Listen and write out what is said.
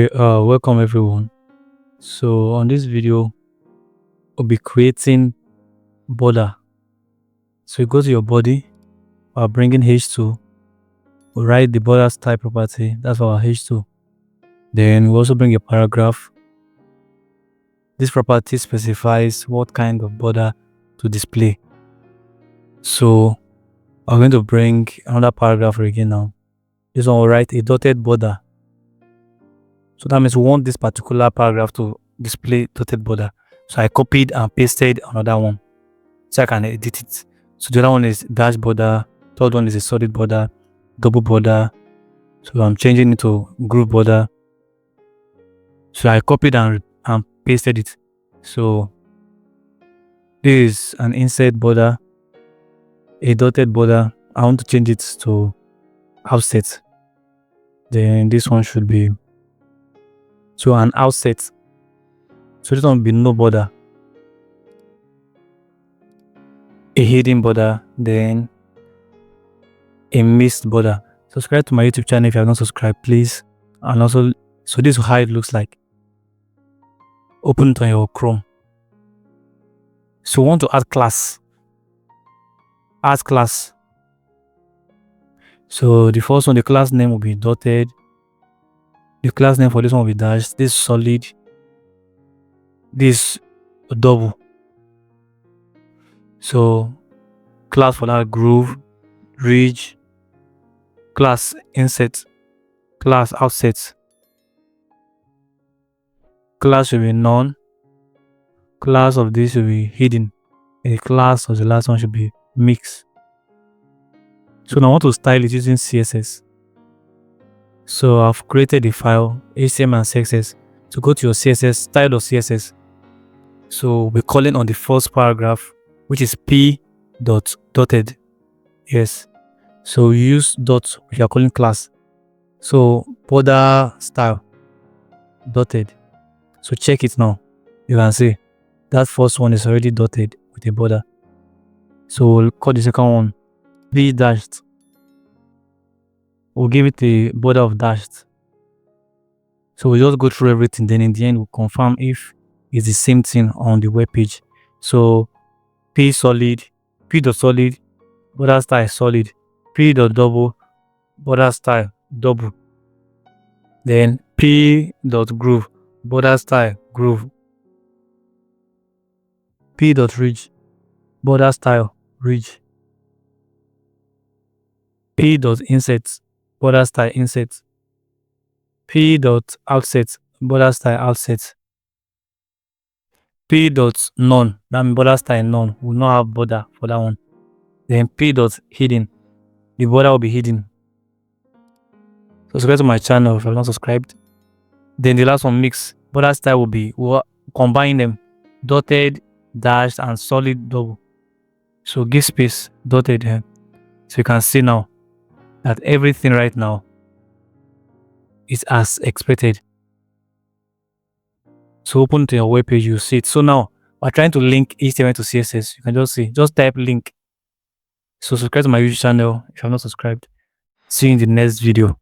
Welcome everyone. So on this video, we'll be creating border. So you go to your body, while bringing H2, we'll write the border style property. That's our H2. Then we also bring a paragraph. This property specifies what kind of border to display. So I'm going to bring another paragraph again now. This one will write a dotted border. So that means we want this particular paragraph to display dotted border. So I copied and pasted another one so I can edit it. So the other one is dash border, third one is a solid border, double border. So I'm changing it to groove border. So I copied and pasted it. So this is an inset border, a dotted border. I want to change it to outset. Then this one should be to an outset. So this one will be no border, a hidden border, then a missed border. Subscribe to my YouTube channel if you have not subscribed, please. And also, so this is how it looks like. Open it on your Chrome. So we want to add class. Add class. So the first one, the class name will be dotted. The class name for this one will be dash. This solid. This double. So class for that groove, ridge, class inset, class outset. Class will be none. Class of this will be hidden. A class of the last one should be mix. So now I want to style it using CSS. So I've created a file, HTML and CSS. So go to your CSS, style.css. So we're calling on the first paragraph, which is p.dotted. Yes. So we use dot, which are calling class. So border style dotted. So check it now. You can see that first one is already dotted with a border. So we'll call the second one p dashed. We'll give it a border of dashed. So we'll just go through everything. Then in the end, we'll confirm if it's the same thing on the web page. So p solid, p.solid, border style solid, p.double, border style double. Then p.groove, border style groove, p.ridge, border style ridge, p.inset, border style inset, p.outset, border style outset, p.none, that means border style none, will not have border for that one. Then p.hidden, the border will be hidden. Subscribe to my channel if you have not subscribed. Then the last one, mix, border style will be, we'll combine them, dotted, dashed, and solid double. So give space, dotted here. So you can see now that everything right now is as expected. So open to your web page, you see it. So now we're trying to link HTML to CSS. You can just see, just type link. So subscribe to my YouTube channel if you have not subscribed. See you in the next video.